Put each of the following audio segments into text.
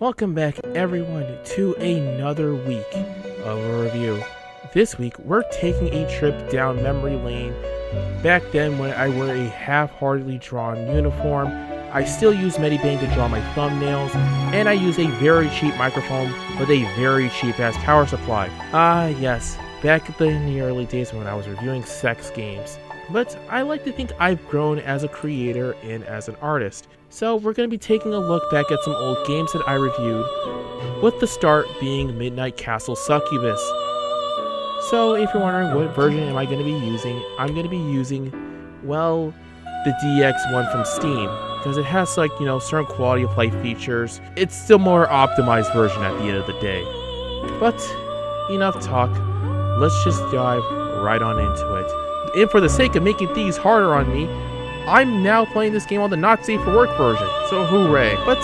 Welcome back everyone to another week of a review. This week we're taking a trip down memory lane. Back then when I wore a half-heartedly drawn uniform, I still use Medibang to draw my thumbnails, and I use a very cheap microphone with a very cheap ass power supply. Yes, back in the early days when I was reviewing sex games. But I like to think I've grown as a creator and as an artist. So we're going to be taking a look back at some old games that I reviewed, with the start being Midnight Castle Succubus. So if you're wondering what version am I going to be using, I'm going to be using, well, the DX one from Steam, because it has certain quality of life features. It's still more optimized version at the end of the day. But enough talk, let's just dive right on into it. And for the sake of making things harder on me, I'm now playing this game on the not safe for work version, so hooray. But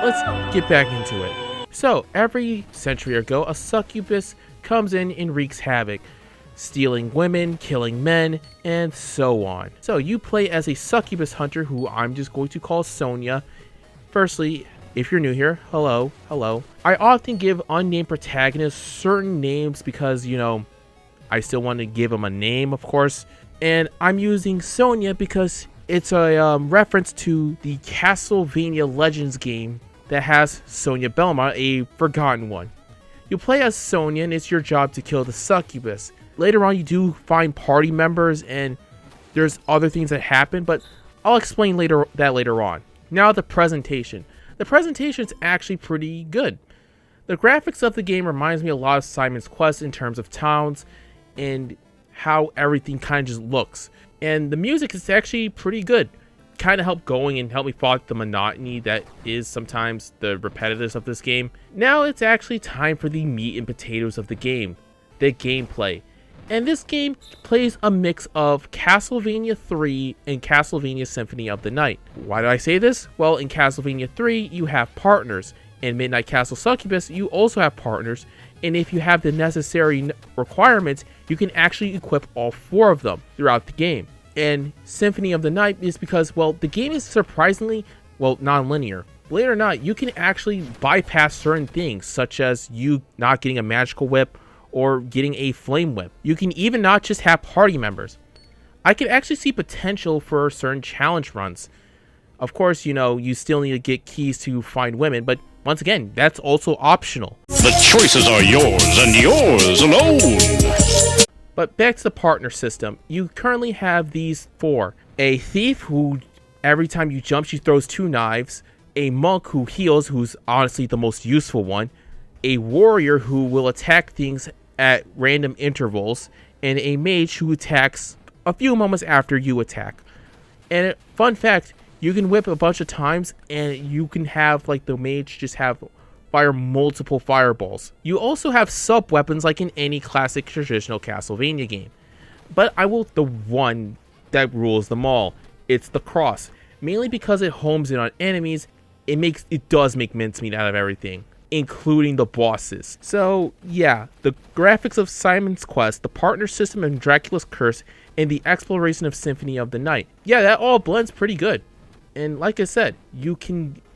let's get back into it. So, every century ago, a succubus comes in and wreaks havoc, stealing women, killing men, and so on. So, you play as a succubus hunter who I'm just going to call Sonia. Firstly, if you're new here, hello. I often give unnamed protagonists certain names because, I still want to give them a name, of course. And I'm using Sonia because it's a reference to the Castlevainia Legends game that has Sonia Belmont, a forgotten one. You play as Sonia and it's your job to kill the succubus. Later on you do find party members and there's other things that happen, but I'll explain later on. Now the presentation. The presentation is actually pretty good. The graphics of the game reminds me a lot of Simon's Quest in terms of towns and how everything kind of just looks. And the music is actually pretty good. Kind of helped going and help me fight the monotony that is sometimes the repetitiveness of this game. Now it's actually time for the meat and potatoes of the game, the gameplay. And this game plays a mix of Castlevainia 3 and Castlevainia Symphony of the Night. Why do I say this? Well, in Castlevainia 3 you have partners. In Midnight Castle Succubus you also have partners. And if you have the necessary requirements, you can actually equip all 4 of them throughout the game. And Symphony of the Night is because, well, the game is surprisingly, non-linear. Believe it or not, you can actually bypass certain things, such as you not getting a magical whip or getting a flame whip. You can even not just have party members. I could actually see potential for certain challenge runs. Of course, you still need to get keys to find women, but once again, that's also optional. The choices are yours and yours alone. But back to the partner system. You currently have these 4. A thief who, every time you jump, she throws 2 knives. A monk who heals, who's honestly the most useful one. A warrior who will attack things at random intervals. And a mage who attacks a few moments after you attack. And fun fact, you can whip a bunch of times and you can have the mage just fire multiple fireballs. You also have sub weapons like in any classic traditional Castlevania game. But the one that rules them all. It's the cross. Mainly because it homes in on enemies, it does make mincemeat out of everything, including the bosses. So yeah, the graphics of Simon's Quest, the partner system of Dracula's Curse, and the exploration of Symphony of the Night. Yeah, that all blends pretty good. And like I said,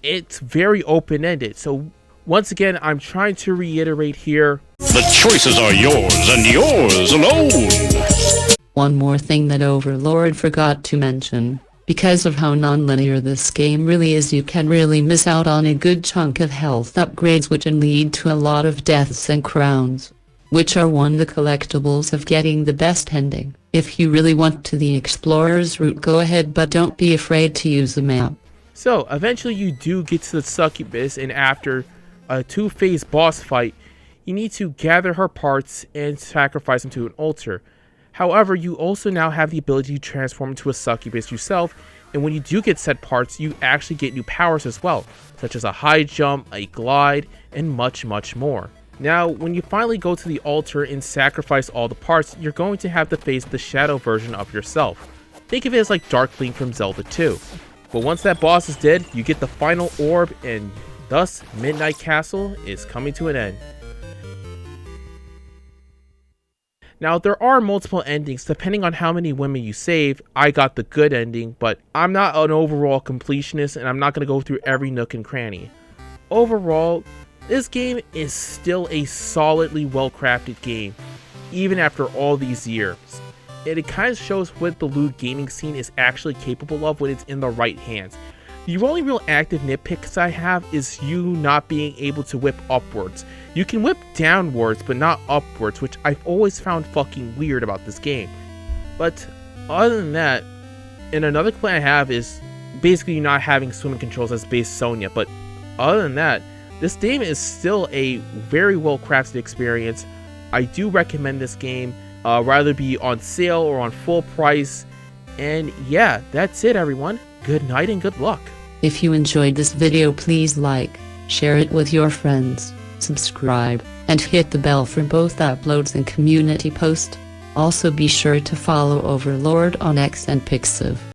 it's very open-ended. So once again, I'm trying to reiterate here. The choices are yours and yours alone. One more thing that Overlord forgot to mention. Because of how non-linear this game really is, you can really miss out on a good chunk of health upgrades, which can lead to a lot of deaths and crowns, which are one of the collectibles of getting the best ending. If you really want to the explorer's route, go ahead, but don't be afraid to use the map. So eventually you do get to the succubus, and after a 2-phase boss fight, you need to gather her parts and sacrifice them to an altar. However, you also now have the ability to transform into a succubus yourself, and when you do get said parts, you actually get new powers as well, such as a high jump, a glide, and much more. Now, when you finally go to the altar and sacrifice all the parts, you're going to have to face the shadow version of yourself. Think of it as like Darkling from Zelda 2. But once that boss is dead, you get the final orb, and thus Midnight Castle is coming to an end. Now, there are multiple endings depending on how many women you save. I got the good ending, but I'm not an overall completionist and I'm not going to go through every nook and cranny. overall, this game is still a solidly well-crafted game, even after all these years. And it kind of shows what the lewd gaming scene is actually capable of when it's in the right hands. The only real active nitpicks I have is you not being able to whip upwards. You can whip downwards, but not upwards, which I've always found fucking weird about this game. But other than that, and another complaint I have is basically not having swimming controls as base Sonia. But other than that, this game is still a very well crafted experience. I do recommend this game, rather be on sale or on full price. And yeah, that's it everyone. Good night and good luck. If you enjoyed this video, please like, share it with your friends, subscribe, and hit the bell for both uploads and community post. Also be sure to follow Overlord on X and Pixiv.